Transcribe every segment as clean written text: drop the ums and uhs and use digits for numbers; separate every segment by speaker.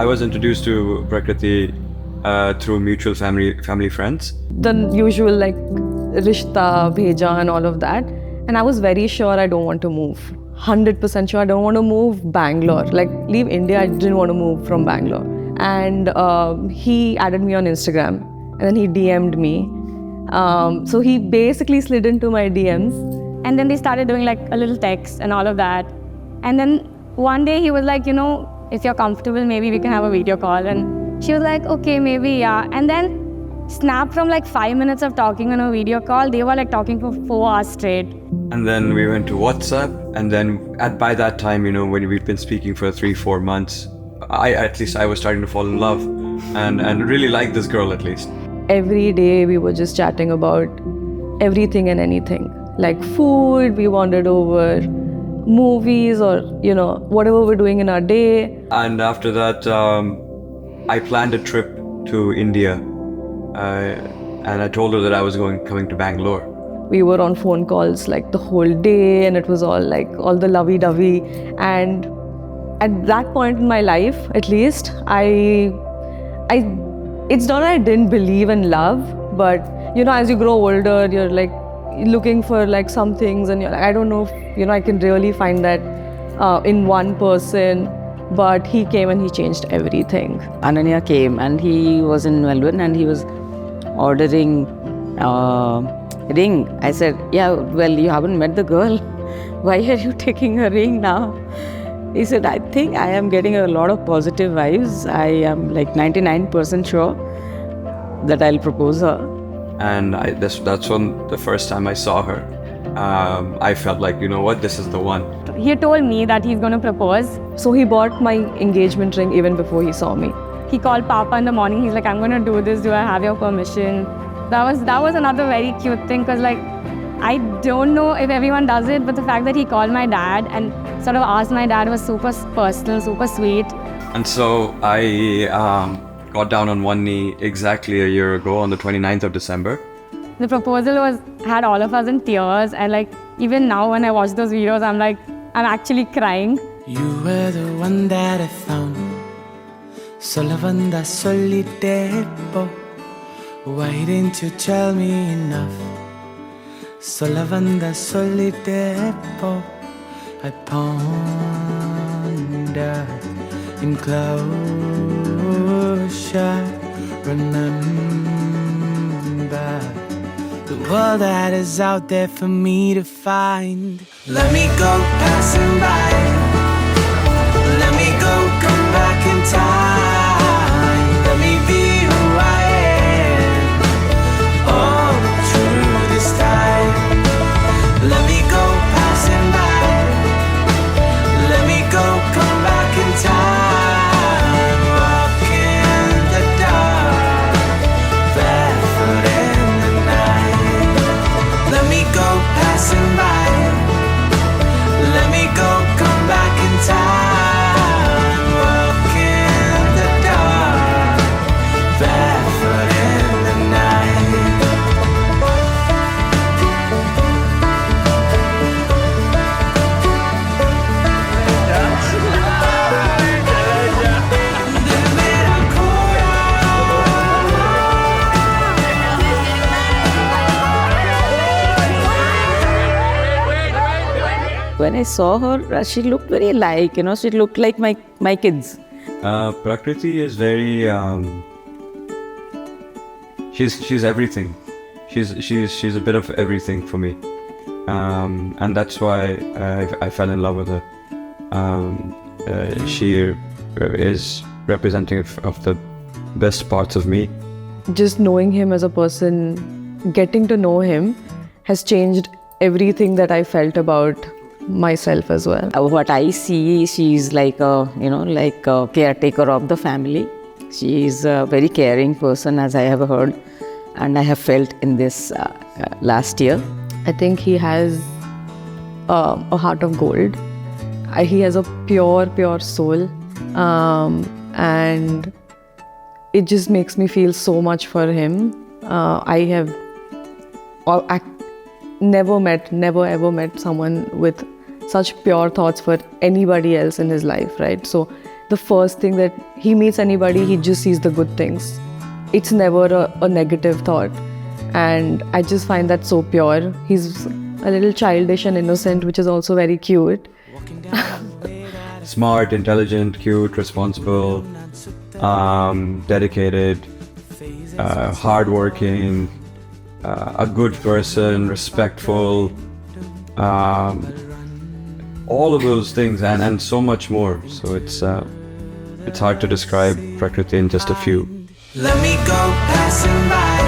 Speaker 1: I was introduced to Prakriti through mutual family friends.
Speaker 2: The usual like rishta, bheja and all of that. And I was very sure I don't want to move. 100% sure I don't want to move Bangalore. Like leave India, I didn't want to move from Bangalore. And he added me on Instagram and then he DM'd me. So he basically slid into my DMs.
Speaker 3: And then they started doing like a little text and all of that. And then one day he was like, you know, if you're comfortable, maybe we can have a video call. And she was like, okay, maybe, yeah. And then snap from like 5 minutes of talking on a video call, they were like talking for 4 hours straight.
Speaker 1: And then we went to WhatsApp. And then by that time, you know, when we'd been speaking for 3-4 months, I was starting to fall in love and really like this girl at least.
Speaker 2: Every day we were just chatting about everything and anything. Like food, we wandered over, movies, or, you know, whatever we're doing in our day.
Speaker 1: And after that, I planned a trip to India. And I told her that I was coming to Bangalore.
Speaker 2: We were on phone calls like the whole day, and it was all like all the lovey-dovey. And at that point in my life, at least, it's not that I didn't believe in love, but you know, as you grow older, you're like looking for like some things, and you're like, I don't know if, you know, I can really find that in one person. But he came and he changed everything.
Speaker 4: Ananya came and he was in Melbourne and he was ordering ring. I said, yeah, well, you haven't met the girl. Why are you taking her ring now? He said, I think I am getting a lot of positive vibes. I am like 99% sure that I'll propose her.
Speaker 1: And that's when the first time I saw her, I felt like, you know what, this is the one.
Speaker 3: He told me that he's going to propose.
Speaker 2: So he bought my engagement ring even before he saw me.
Speaker 3: He called Papa in the morning. He's like, I'm going to do this. Do I have your permission? That was another very cute thing, because like, I don't know if everyone does it, but the fact that he called my dad and sort of asked my dad was super personal, super sweet.
Speaker 1: And so I got down on one knee exactly a year ago on the 29th of December.
Speaker 3: The proposal had all of us in tears, and like even now when I watch those videos, I'm actually crying.
Speaker 5: You were the one that I found. Solavanda solitepo. Why didn't you tell me enough? Solavanda solitepo. I ponder in closure. Remember the world that is out there for me to find. Let me go passing by. Let me go, come back in time. Let me be who I am. All through this time. Let me go passing by. Let me go, come back in time. Walk in the dark, barefoot in the night. Let me go passing by. Let me go, come back in time. Walk in the dark, barefoot in the night.
Speaker 4: When I saw her, she looked very like, you know, she looked like my kids.
Speaker 1: Prakriti is very, she's everything. She's a bit of everything for me. And that's why I fell in love with her. She is representative of the best parts of me.
Speaker 2: Just knowing him as a person, getting to know him has changed everything that I felt about myself as well.
Speaker 4: What I see, she's like a caretaker of the family. She is a very caring person, as I have heard, and I have felt in this last year.
Speaker 2: I think he has a heart of gold. He has a pure soul, and it just makes me feel so much for him. I have never ever met someone with such pure thoughts for anybody else in his life, right? So the first thing that he meets anybody, he just sees the good things. It's never a negative thought. And I just find that so pure. He's a little childish and innocent, which is also very cute.
Speaker 1: Smart, intelligent, cute, responsible, dedicated, hardworking, a good person, respectful, all of those things and so much more. So it's hard to describe Prakriti in just a few.
Speaker 5: Let me go passing by.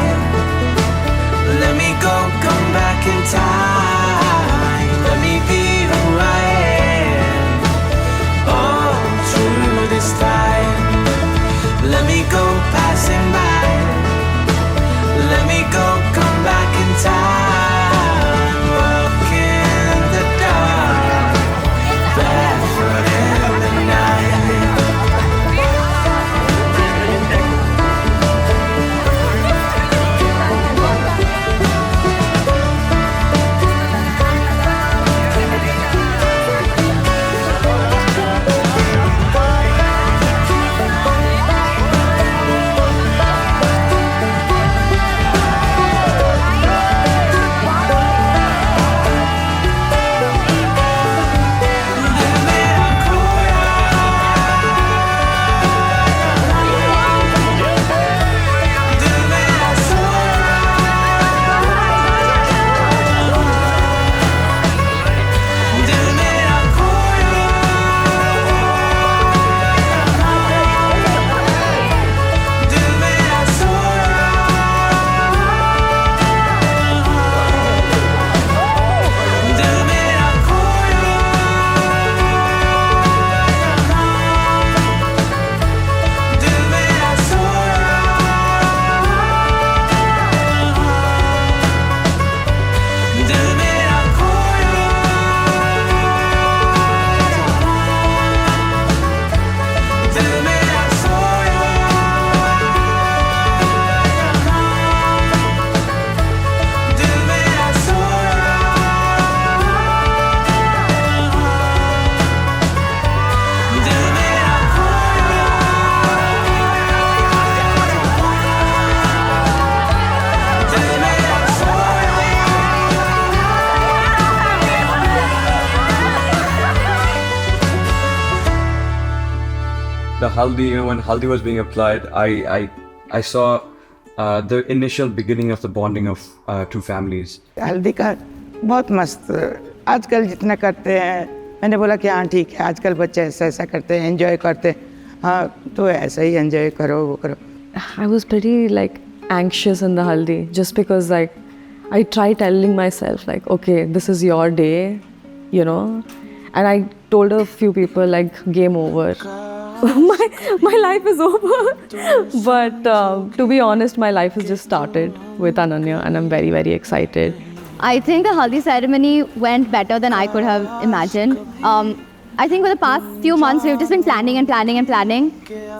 Speaker 5: Let me go, come back in time. Let me be who I am. Oh, through this time. Let me go passing by. Let me go, come back in time. Walk in the dark, barefoot in the night.
Speaker 1: The haldi, when haldi was being applied, I saw the initial beginning of the bonding of two families.
Speaker 6: हल्दी का बहुत मस्त आजकल जितना करते हैं, मैंने बोला कि हाँ ठीक है, आजकल बच्चे ऐसा ऐसा करते हैं, एंजॉय करते हैं, हाँ तो ऐसा ही एंजॉय करो, वो करो.
Speaker 2: I was pretty like anxious in the haldi just because like I tried telling myself like, okay, this is your day, you know, and I told a few people like, game over. my life is over. But to be honest, my life has just started with Ananya and I'm very, very excited.
Speaker 3: I think the haldi ceremony went better than I could have imagined. I think for the past few months, we've just been planning and planning and planning.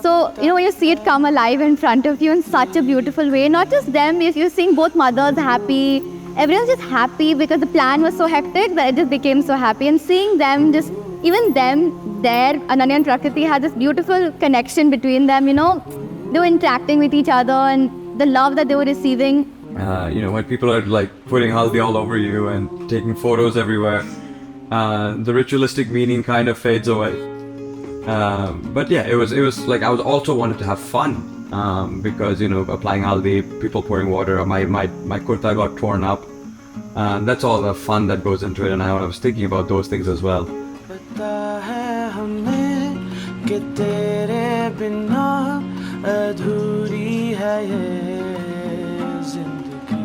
Speaker 3: So, you know, when you see it come alive in front of you in such a beautiful way, not just them, if you're seeing both mothers happy, everyone's just happy because the plan was so hectic that it just became so happy. And seeing them, just even them there, Ananya and Prakriti had this beautiful connection between them, you know, they were interacting with each other and the love that they were receiving.
Speaker 1: You know, when people are like putting haldi all over you and taking photos everywhere, the ritualistic meaning kind of fades away. But yeah, it was like I was also wanted to have fun because, you know, applying haldi, people pouring water, my kurta got torn up. That's all the fun that goes into it, and I was thinking about those things as well.
Speaker 5: पता है हमें कि तेरे बिना अधूरी है ये जिंदगी.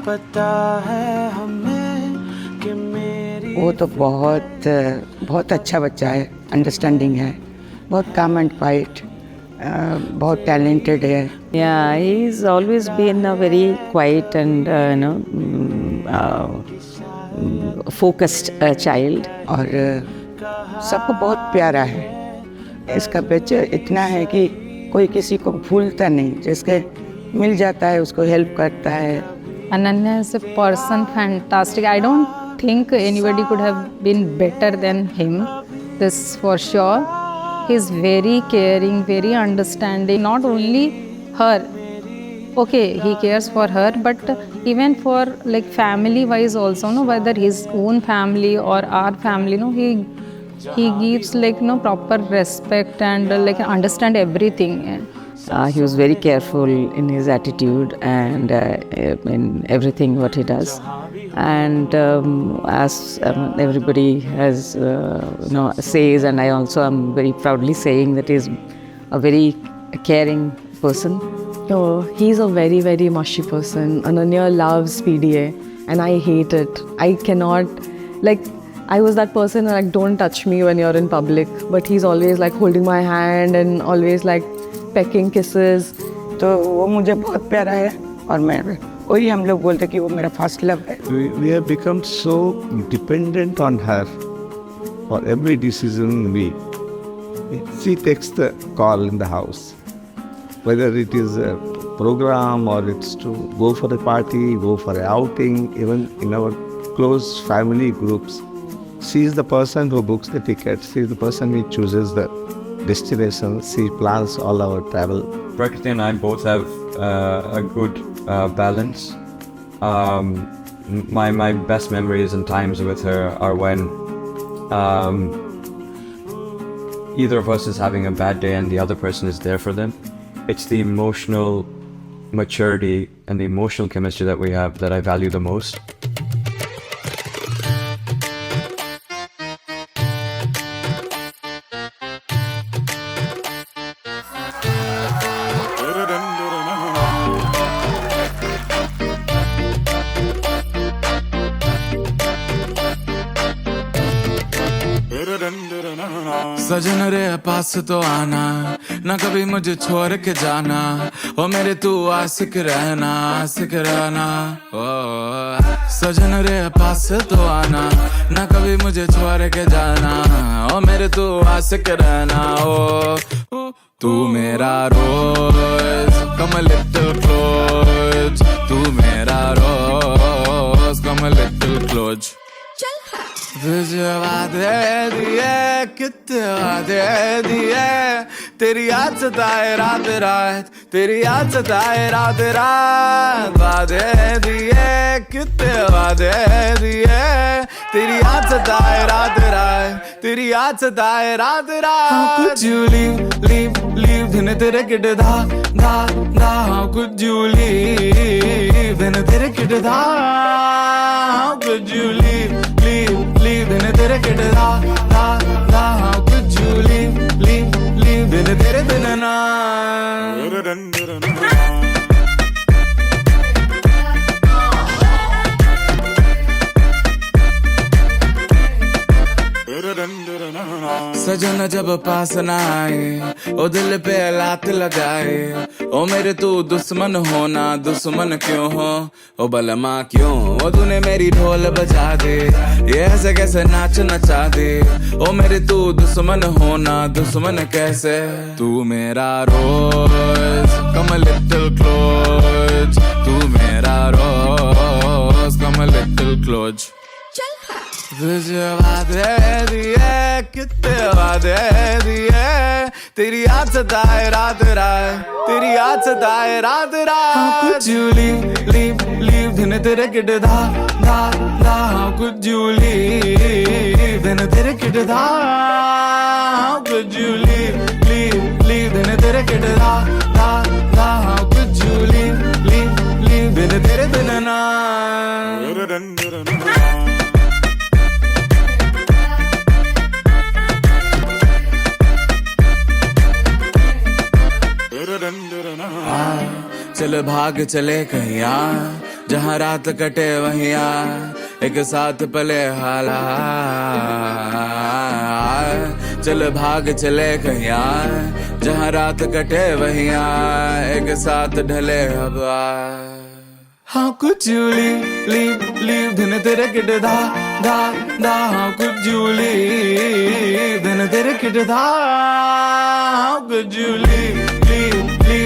Speaker 5: पता है हमें कि मेरी
Speaker 6: वो तो बहुत अच्छा बच्चा है, अंडरस्टैंडिंग है, बहुत काम एंड क्वाइट, बहुत टैलेंटेड है.
Speaker 4: Yeah, he's always been a very quiet and focused child.
Speaker 6: और सबको बहुत प्यारा है. इसका बच्चा इतना है कि कोई किसी को भूलता नहीं, जिसके मिल जाता है उसको हेल्प करता है.
Speaker 7: Ananya is a person fantastic. I don't think anybody could have been better than him, this for sure. he's very caring, very understanding. Not only her, okay, he cares for her, but even for like family wise also, no, whether his own family or our family, no, he gives like no proper respect and like understand everything.
Speaker 4: He was very careful in his attitude and in everything what he does. And as everybody has says, and I also am very proudly saying that he's a very caring person.
Speaker 2: Oh, he's a very, very mushy person. Ananya loves PDA and I hate it. I cannot, like, I was that person like, don't touch me when you're in public. But he's always like holding my hand and always like pecking kisses.
Speaker 6: तो वो मुझे बहुत प्यारा है और मैं वही हम लोग बोलते कि वो मेरा फर्स्ट लव है.
Speaker 8: We have become so dependent on her for every decision. She takes the call in the house, whether it is a program or it's to go for a party, go for an outing, even in our close family groups. She is the person who books the tickets. She is the person who chooses the destination. She plans all our travel.
Speaker 1: Prakriti and I both have a good balance. My best memories and times with her are when either of us is having a bad day and the other person is there for them. It's the emotional maturity and the emotional chemistry that we have that I value the most.
Speaker 5: सजन रे पास तो आना, ना कभी मुझे छोड़ के जाना, ओ मेरे तू आशिक रहना, आशिक रहना. ओ सजन रे पास तो आना, ना कभी मुझे छोड़ के जाना, ओ मेरे तू आशिक रहना. ओ तू मेरा रोज, come a little close. तू मेरा रोज, come a little close. तुझे वादे दिए, कितने वादे दिए, तेरी याद सताए रात रात, तेरी याद सताए रात रात. वादे दिए, कितने वादे दिए, तेरी याद सताए रात रात, तेरी याद सताए रात रात. How could you leave दिन तेरे किट धा धा धा. How could you leave दिन तेरे किट धा. How could you leave दिन तेरे किट धा धा धा. How could you leave दिन तेरे दिन ना. सजन जब पास न आए, ओ दिल पे लात लगाए, ओ मेरे तू दुश्मन होना, दुश्मन क्यों हो, ओ बलमा क्यों, ओ तूने मेरी ढोल बजा दे, ये ऐसे कैसे नाच नचा दे, ओ मेरे तू दुश्मन होना, दुश्मन कैसे. तू मेरा रोज, come a little close. तू मेरा रोज, come a little close. तुझे वादे दिए, कितने वादे दिए, तेरी याद सताए रात रात, तेरी याद सताए रात रात. How could you leave दिन तेरे किट धा धा धा. How could you leave दिन तेरे किट धा. How could you leave दिन तेरे किट धा धा धा. How could you leave दिन तेरे दिन ना. चल भाग चले कहिया, जहाँ रात कटे वहिया, एक साथ पले हाला. चल भाग चले कहिया, जहाँ रात कटे वहिया, एक साथ ढले हवा. How could you leave दिन तेरे किट धा धा धा. How could you leave दिन तेरे किट धा. How could you leave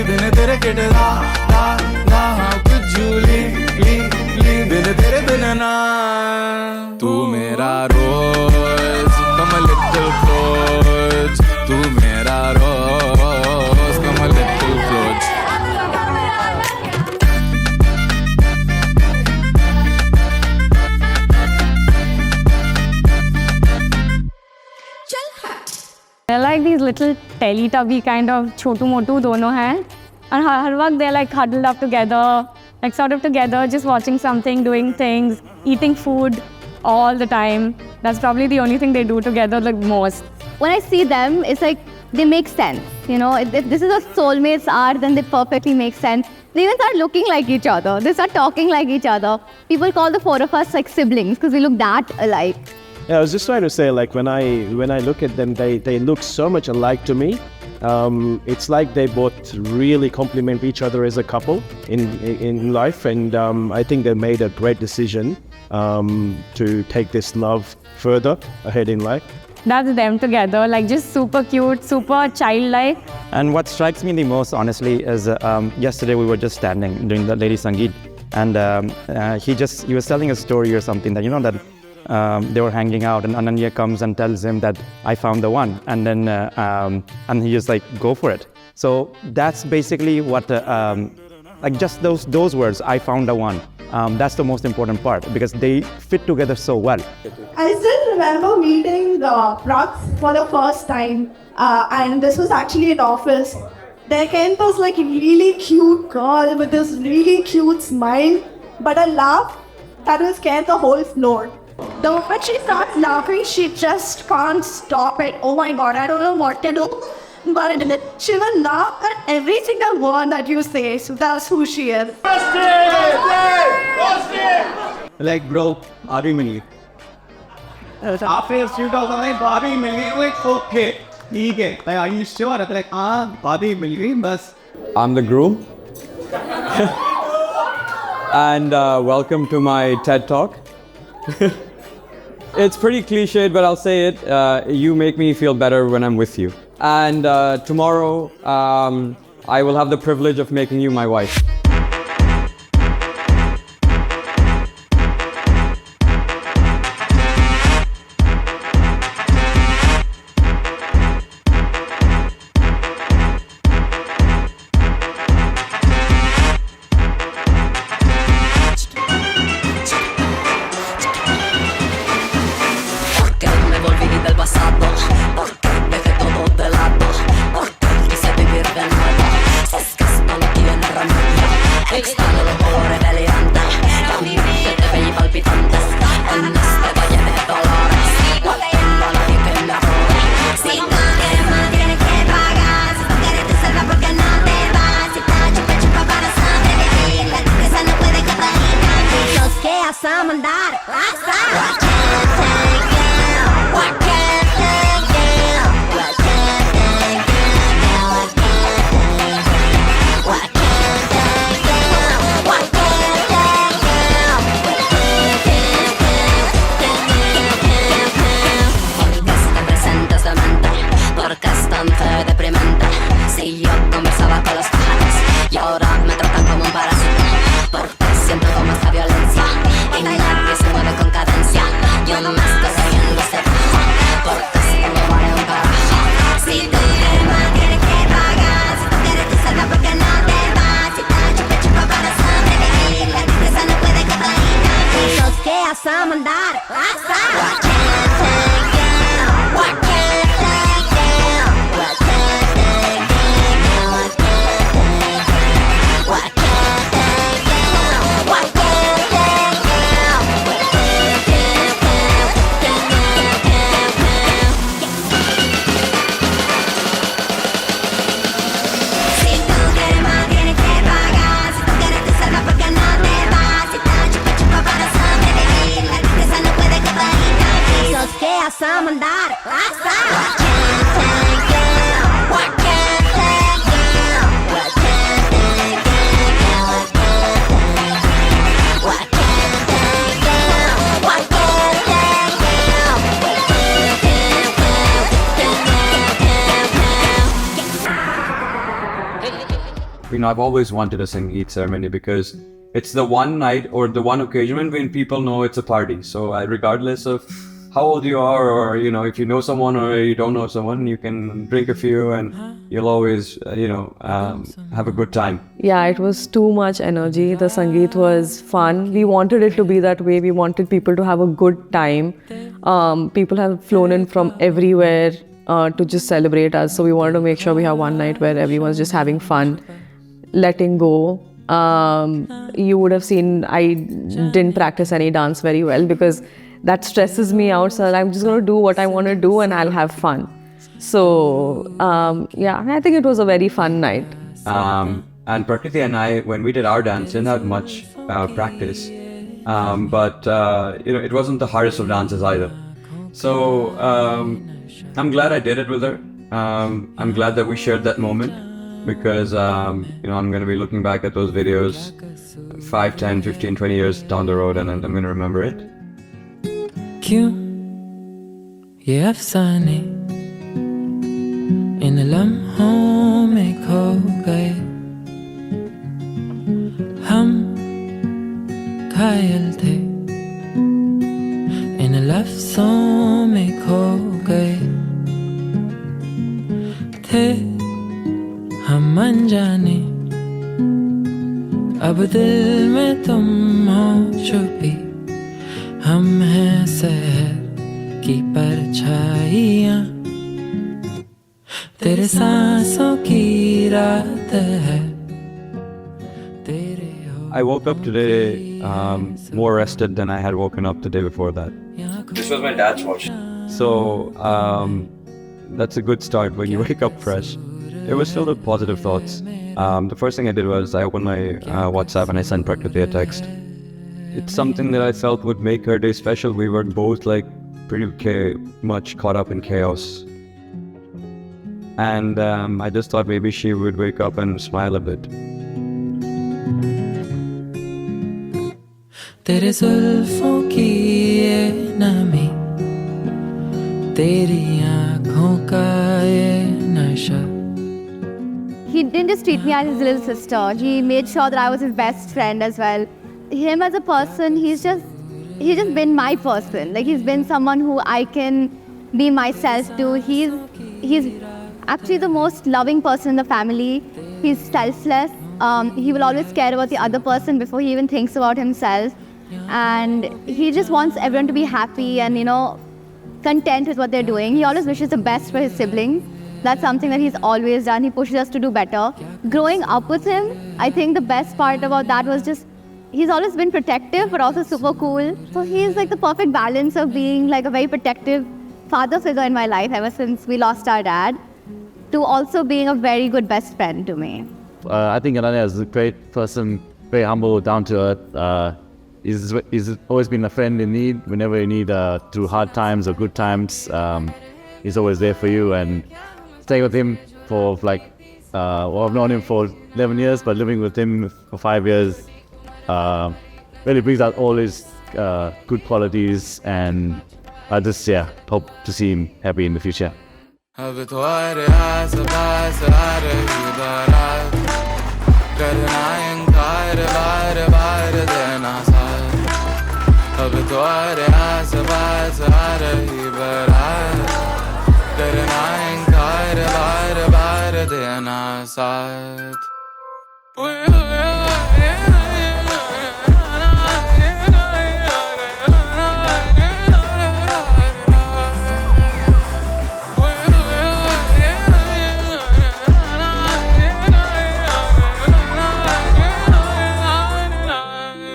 Speaker 5: दिन तेरे किट धा धा धा. How could you leave दिन तेरे दिन ना. तू मेरा रोज, come a little close. तू मेरा
Speaker 3: They're like these little Teletubby kind of chotu motu dono hai. And har waqt they're like huddled up together, like sort of together, just watching something, doing things, eating food all the time. That's probably the only thing they do together the most.
Speaker 9: When I see them, it's like they make sense. You know, if this is what soulmates are, then they perfectly make sense. They even start looking like each other. They start talking like each other. People call the four of us like siblings because we look that alike.
Speaker 10: Yeah, I was just trying to say, like when I look at them, they look so much alike to me. It's like they both really complement each other as a couple in life, and I think they made a great decision to take this love further ahead in life.
Speaker 3: That's them together, like just super cute, super childlike.
Speaker 11: And what strikes me the most, honestly, is yesterday we were just standing during the Lady Sangeet, and he was telling a story or something that, you know, that they were hanging out, and Ananya comes and tells him that I found the one, and then and he just like, go for it. So that's basically what like just those words, I found the one. That's the most important part because they fit together so well.
Speaker 12: I still remember meeting Praks for the first time, and this was actually in office. There came this like really cute girl with this really cute smile, but a laugh that will scare the whole floor. The moment she starts laughing, she just can't stop it. Oh my god, I don't know what to do. But she will laugh at every single word that you say, so that's who she is.
Speaker 13: Like, bro, Bobby milli. After a few days, Bobby milli, like, okay, ठीक है. Like, are you sure? Like, Bobby मिल गई, बस.
Speaker 1: I'm the groom. And welcome to my TED Talk. It's pretty cliched, but I'll say it. You make me feel better when I'm with you. And tomorrow, I will have the privilege of making you my wife. You know, I've always wanted a Sangeet ceremony because it's the one night or the one occasion when people know it's a party. So regardless of how old you are, or, you know, if you know someone or you don't know someone, you can drink a few and you'll always, have a good time.
Speaker 2: Yeah, it was too much energy. The Sangeet was fun. We wanted it to be that way. We wanted people to have a good time. People have flown in from everywhere. to just celebrate us. So we wanted to make sure we have one night where everyone's just having fun, letting go. You would have seen I didn't practice any dance very well because that stresses me out. So I'm just going to do what I want to do and I'll have fun. So yeah, I think it was a very fun night.
Speaker 1: And Prakriti and I, when we did our dance, didn't have much practice. But it wasn't the hardest of dances either. So I'm glad I did it with her. I'm glad that we shared that moment because I'm going to be looking back at those videos 5, 10, 15, 20 years down the road and I'm going to remember it.
Speaker 5: क्यों ये अफसाने इन लम्हों में खो गए हम घायल थे इन लफ्ज़ों में खो गए थे हम अनजाने अब दिल में तुम हो छुपी हम हैं शहर की परछाइयाँ तेरे सांसों की रात है तेरे
Speaker 1: I woke up today more rested than I had woken up the day before that. This was my dad's watch. So that's a good start when you wake up fresh. It was filled with positive thoughts. The first thing I did was I opened my WhatsApp and I sent Prakriti a text. It's something that I felt would make her day special. We were both pretty much caught up in chaos. And I just thought maybe she would wake up and smile a bit.
Speaker 5: तेरे जुल्फों की ये नमी तेरी आँखों का ये नशा
Speaker 9: He didn't just treat me as his little sister. He made sure that I was his best friend as well. Him as a person, he's just been my person. Like he's been someone who I can be myself to. He's actually the most loving person in the family. He's selfless. He will always care about the other person before he even thinks about himself. And he just wants everyone to be happy and content with what they're doing. He always wishes the best for his siblings. That's something that he's always done. He pushes us to do better. Growing up with him, I think the best part about that was just he's always been protective but also super cool. So he's like the perfect balance of being like a very protective father figure in my life ever since we lost our dad to also being a very good best friend to me.
Speaker 14: I think Ananya is a great person, very humble, down to earth. He's always been a friend in need. Whenever you need through hard times or good times, he's always there for you. And staying with him for I've known him for 11 years, but living with him for 5 years really brings out all his good qualities. And I just hope to see him happy in the future.
Speaker 5: अब तो आस पास आ रही बारात करना इनकार बार बार देना साथ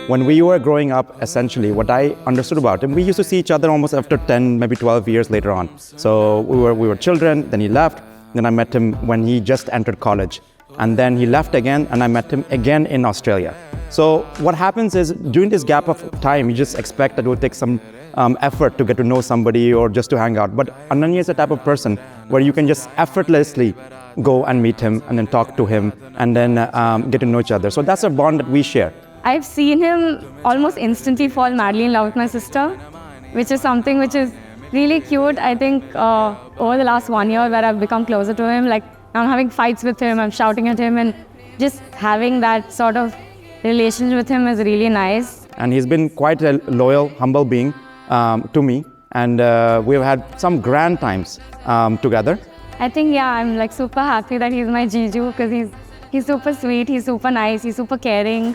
Speaker 11: When we were growing up, essentially, what I understood about him, we used to see each other almost after 10, maybe 12 years later on. So we were children, then he left, then I met him when he just entered college. And then he left again, and I met him again in Australia. So what happens is, during this gap of time, you just expect that it will take some effort to get to know somebody or just to hang out. But Ananya is the type of person where you can just effortlessly go and meet him and then talk to him and then get to know each other. So that's a bond that we share.
Speaker 3: I've seen him almost instantly fall madly in love with my sister, which is something which is really cute. I think over the last 1 year where I've become closer to him, like I'm having fights with him, I'm shouting at him, and just having that sort of relationship with him is really nice.
Speaker 11: And he's been quite a loyal, humble being to me, and we've had some grand times together.
Speaker 3: I think, I'm like super happy that he's my Jiju because he's super sweet, he's super nice, he's super caring.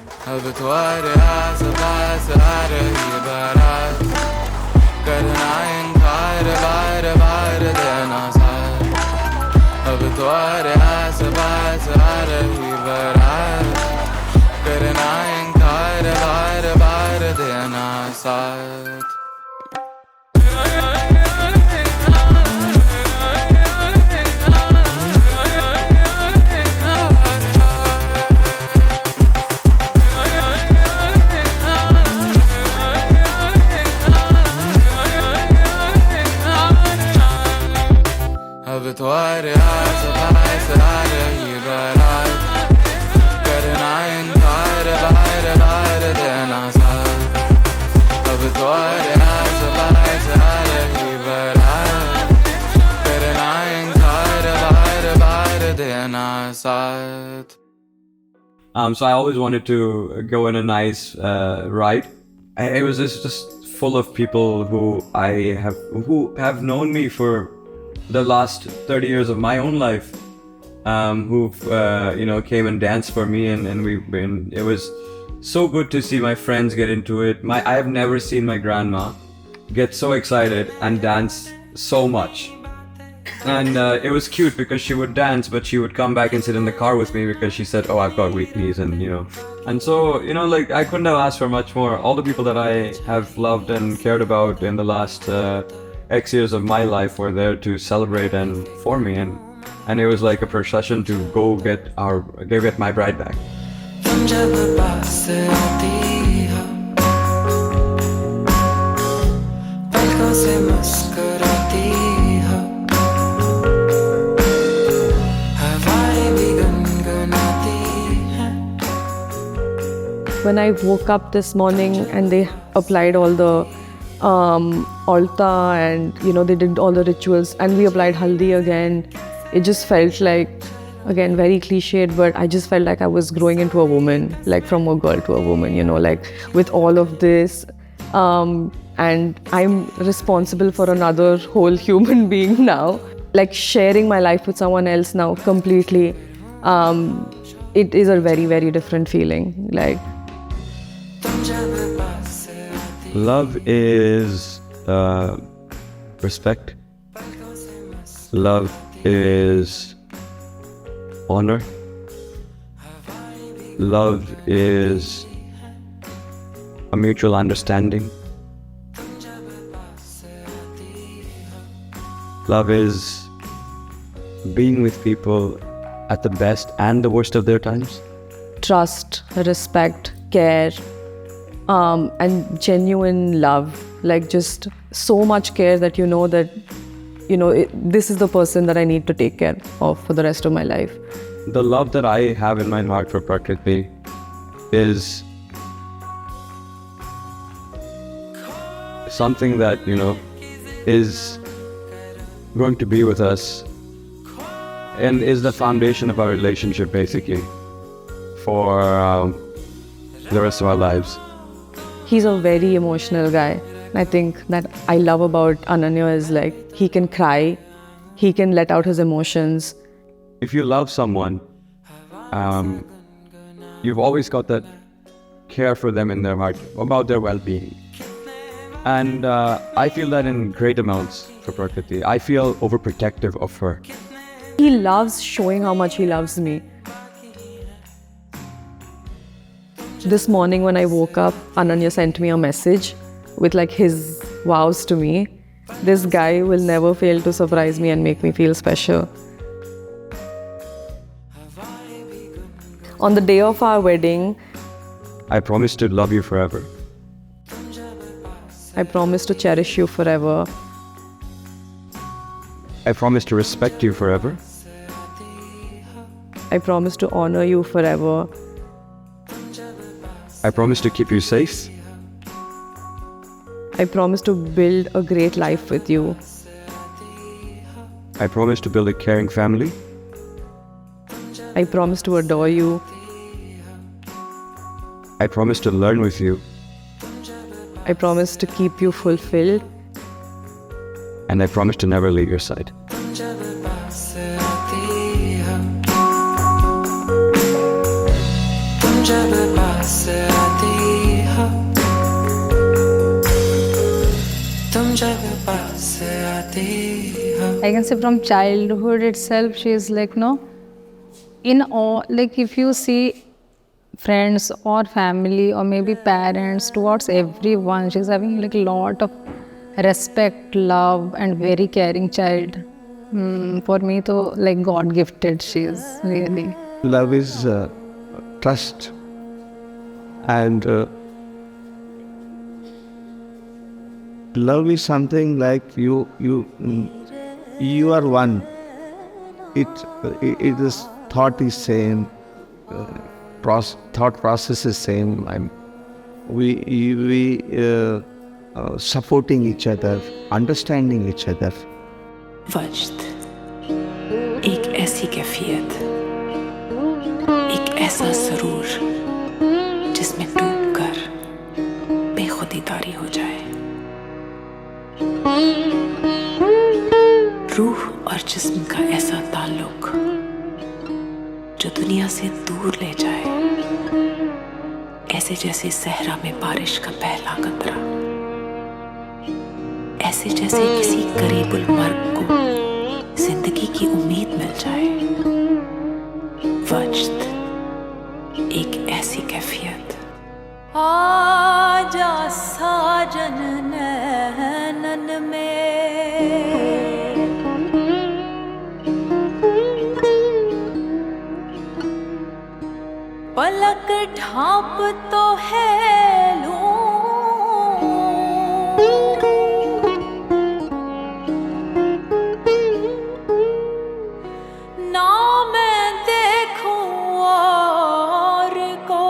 Speaker 5: करना इनकार बार बार देना साथ
Speaker 15: साथ अब तुम्हारे आस पास आ रही बारात करना इनकार बाहर बाहर देना साथ अब तुम्हारे आस पास आ रही बारात करना इनकार बाहर बाहर देना साथ.
Speaker 1: So I always wanted to go in a nice ride. It was just full of people who have known me for the last 30 years of my own life, who've came and danced for me, and it was so good to see my friends get into it. I have never seen my grandma get so excited and dance so much, and it was cute because she would dance, but she would come back and sit in the car with me because she said, "Oh, I've got weak knees," and so like I couldn't have asked for much more. All the people that I have loved and cared about in the last X years of my life were there to celebrate and for me, and it was like a procession to go get my bride back.
Speaker 15: तुम जब पास आती हो पलकों से मुस्कुराती हो हवाएं भी गुनगुनाती हैं.
Speaker 2: When I woke up this morning and they applied all the altar and they did all the rituals and we applied haldi again, it just felt like, again very cliched, but I just felt like I was growing into a woman, like from a girl to a woman, like with all of this, and I'm responsible for another whole human being now, like sharing my life with someone else now completely. It is a very, very different feeling. Like,
Speaker 1: love is respect. Love is honor. Love is a mutual understanding. Love is being with people at the best and the worst of their times.
Speaker 2: Trust, respect, care, and genuine love. Like just so much care that this is the person that I need to take care of for the rest of my life.
Speaker 1: The love that I have in my heart for Prakriti is something that, is going to be with us and is the foundation of our relationship basically for the rest of our lives.
Speaker 2: He's a very emotional guy. I think that I love about Ananya is like he can cry, he can let out his emotions.
Speaker 1: If you love someone, you've always got that care for them in their heart about their well-being. And I feel that in great amounts for Prakriti. I feel overprotective of her.
Speaker 2: He loves showing how much he loves me. This morning when I woke up, Ananya sent me a message with like his vows to me. This guy will never fail to surprise me and make me feel special. On the day of our wedding,
Speaker 1: I promise to love you forever.
Speaker 2: I promise to cherish you forever.
Speaker 1: I promise to respect you forever.
Speaker 2: I promise to honor you forever.
Speaker 1: I promise to keep you safe.
Speaker 2: I promise to build a great life with you.
Speaker 1: I promise to build a caring family.
Speaker 2: I promise to adore you.
Speaker 1: I promise to learn with you.
Speaker 2: I promise to keep you fulfilled.
Speaker 1: And I promise to never leave your side.
Speaker 7: I can say from childhood itself, she is like, no, in all, like if you see friends or family or maybe parents, towards everyone. She's having like a lot of respect, love, and very caring child. For me, though, like God gifted, she is really.
Speaker 8: Love is trust, and love is something like you are one. It is thought is same, thought process is same. We supporting each other, understanding each other.
Speaker 16: वजद एक ऐसी कैफियत, एक ऐसा सरूर जिसमें डूबकर बेखुदी तारी हो जाए। रूह और जिस्म का ऐसा ताल्लुक जो दुनिया से दूर ले जाए, ऐसे जैसे सहरा में बारिश का पहला कतरा, ऐसे जैसे किसी करीबुल मर्ग को जिंदगी की उम्मीद मिल जाए। वजद एक ऐसी कैफियत। आजा साजन नैनन में, पलक ढांप तो है लूं, ना मैं देखूं और को,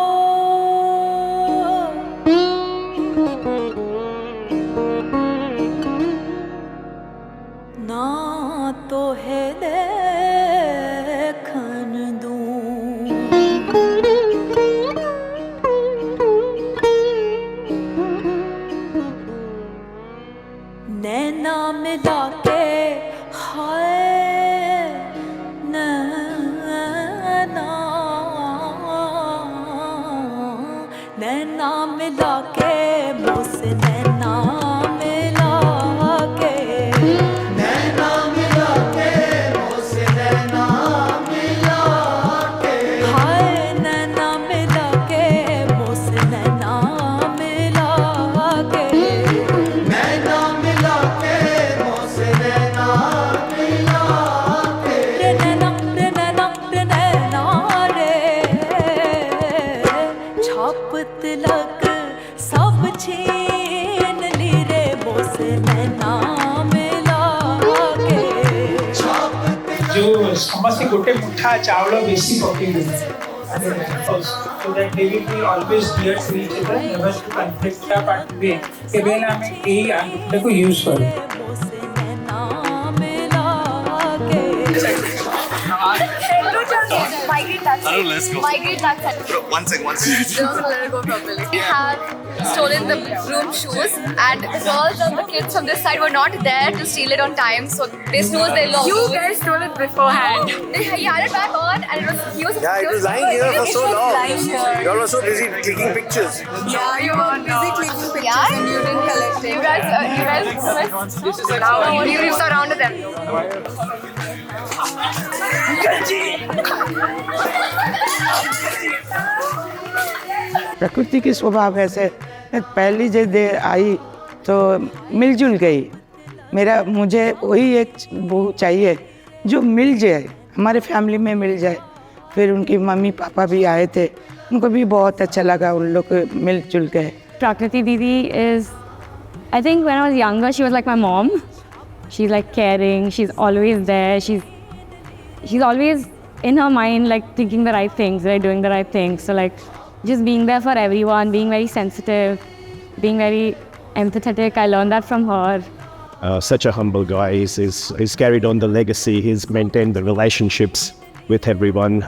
Speaker 16: ना तो है देखन दूं। नैना मिला के हाय नैना, नैना मिला के मुझसे नैना मिला के, नैना मिला के मुझसे नैना मिला के, हाय नैना मिला के मुझसे नैना मिला के, नैना मिला के मुझसे नैना मिला के, रे नैना रे नैना रे नैना रे, छाप तिलक सब छीन ली रे मुझसे नैना मिला के।
Speaker 17: जो समस्त गोटे मुठा चावल बेसी पकेइबे, so that they will be always dear to each other, never to conflict that part way. केवल हमें यही आंकड़े को यूज करो।
Speaker 18: Let's go.
Speaker 19: Migrate that side.
Speaker 18: Bro, one second.
Speaker 19: Don't let it go properly. We have stolen the groom shoes, and the girls and the kids from this side were not there to steal it on time, so they snooze their long.
Speaker 3: You guys stole it beforehand.
Speaker 19: He had it back on, and he was.
Speaker 18: Yeah, it was lying here for so long. You all were so busy clicking pictures.
Speaker 19: Yeah, you were busy clicking pictures and you didn't collect it. You guys you surrounded them.
Speaker 6: प्रकृति की स्वभाव ऐसे, पहली जब आई तो मिलजुल गई। मुझे वही एक बहू चाहिए जो मिल जाए, हमारे फैमिली में मिल जाए। फिर उनकी मम्मी पापा भी आए थे, उनको भी बहुत अच्छा लगा, उन लोग मिलजुल गए।
Speaker 3: Prakriti Didi is, I think when I was younger, she was like my mom. She's like caring, she's always there, she's always in her mind like thinking the right things, right, doing the right things. So like just being there for everyone, being very sensitive, being very empathetic. I learned that from her.
Speaker 10: Such a humble guy. He's carried on the legacy. He's maintained the relationships with everyone,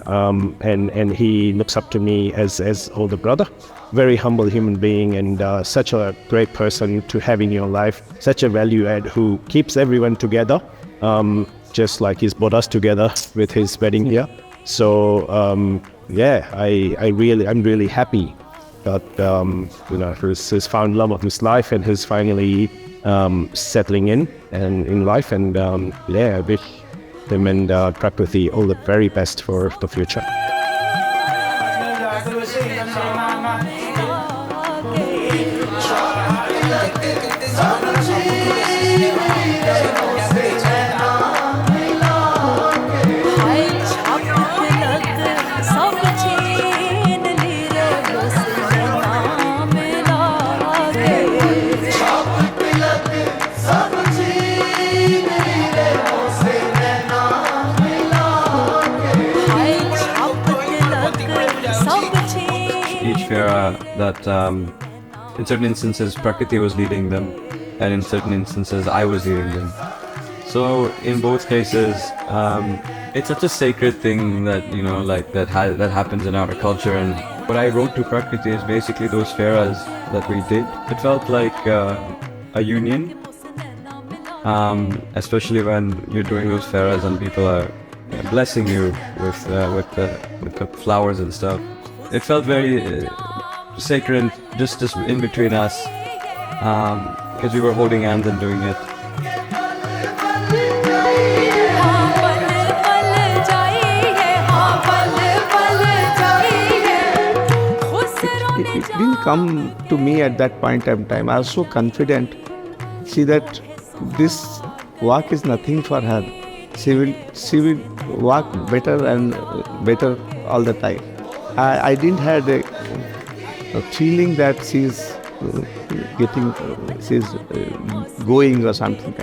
Speaker 10: and he looks up to me as older brother. Very humble human being, and such a great person to have in your life. Such a value add who keeps everyone together, just like he's brought us together with his wedding here. So yeah, I'm really happy that he's found love of his life and he's finally settling in life, and yeah, I wish him and Prakriti all the very best for the future.
Speaker 1: Each Fera that in certain instances Prakriti was leading them, and in certain instances I was leading them. So in both cases, it's such a sacred thing that that happens in our culture. And what I wrote to Prakriti is basically those Feras that we did. It felt like a union, especially when you're doing those Feras and people are blessing you with the flowers and stuff. It felt very sacred, just in between us, because we were holding hands and doing it.
Speaker 8: It didn't come to me at that point in time. I was so confident. See that this work is nothing for her. She will work better and better all the time. I didn't have a feeling that she's going or something.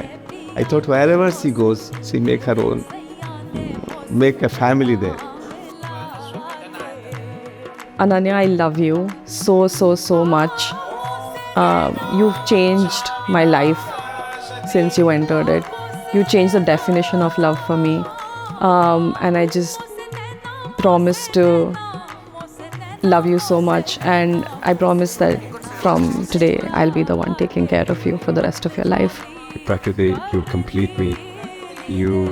Speaker 8: I thought wherever she goes, she make her own, make a family there.
Speaker 2: Ananya, I love you so much. You've changed my life since you entered it. You changed the definition of love for me. And I just promise to love you so much, and I promise that from today I'll be the one taking care of you for the rest of your life.
Speaker 1: Prakriti, you complete me. You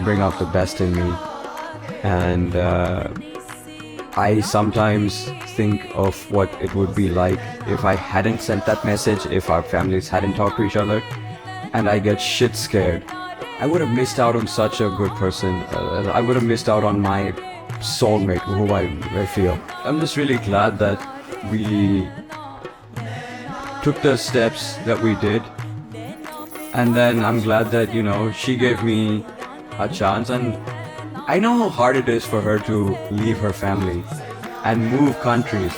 Speaker 1: bring out the best in me, and I sometimes think of what it would be like if I hadn't sent that message, if our families hadn't talked to each other, and I get shit scared. I would have missed out on such a good person. I would have missed out on my soulmate, who I feel. I'm just really glad that we took the steps that we did, and then I'm glad that she gave me a chance. And I know how hard it is for her to leave her family and move countries.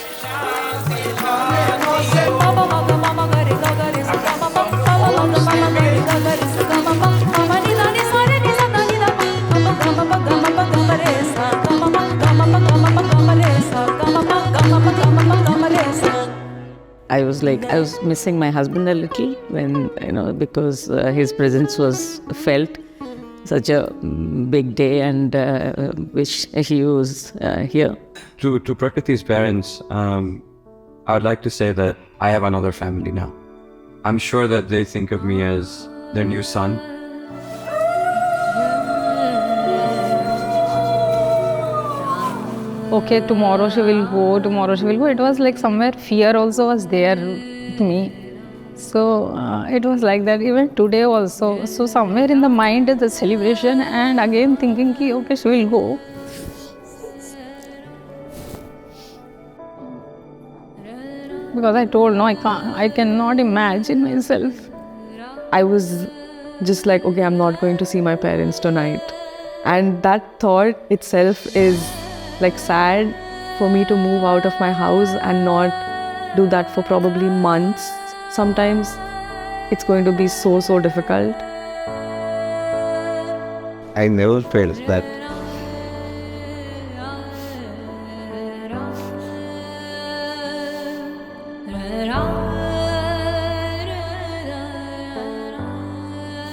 Speaker 4: I was missing my husband a little when, because his presence was felt. Such a big day, and wish he was here.
Speaker 1: To Prakriti's parents, I would like to say that I have another family now. I'm sure that they think of me as their new son.
Speaker 7: Okay, tomorrow she will go. It was like somewhere fear also was there with me. So it was like that even today also. So somewhere in the mind is the celebration, and again thinking ki okay, she will go. Because I told no, I cannot imagine myself.
Speaker 2: I was just like, okay, I'm not going to see my parents tonight. And that thought itself is like sad for me to move out of my house and not do that for probably months. Sometimes it's going to be so difficult.
Speaker 8: I never felt that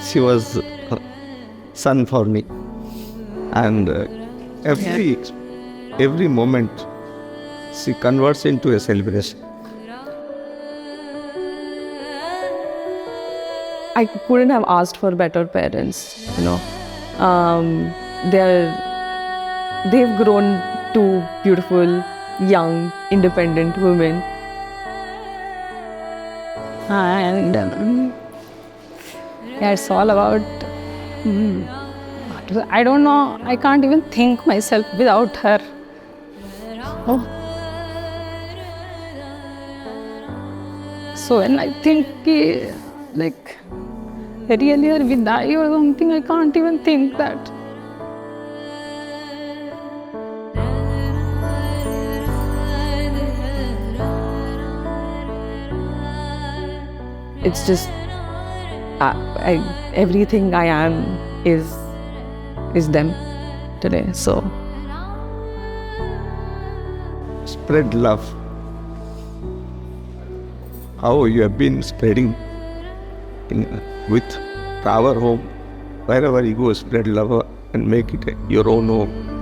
Speaker 8: she was a son for me, and every moment she converts into a celebration.
Speaker 2: I couldn't have asked for better parents, They've grown to beautiful, young, independent women.
Speaker 7: And it's all about, I don't know, I can't even think myself without her. Oh. So when I think like really or we die or something, I can't even think that.
Speaker 2: It's just everything I am is them today. So
Speaker 8: spread love. How you have been spreading with our home, wherever you go, spread love and make it your own home.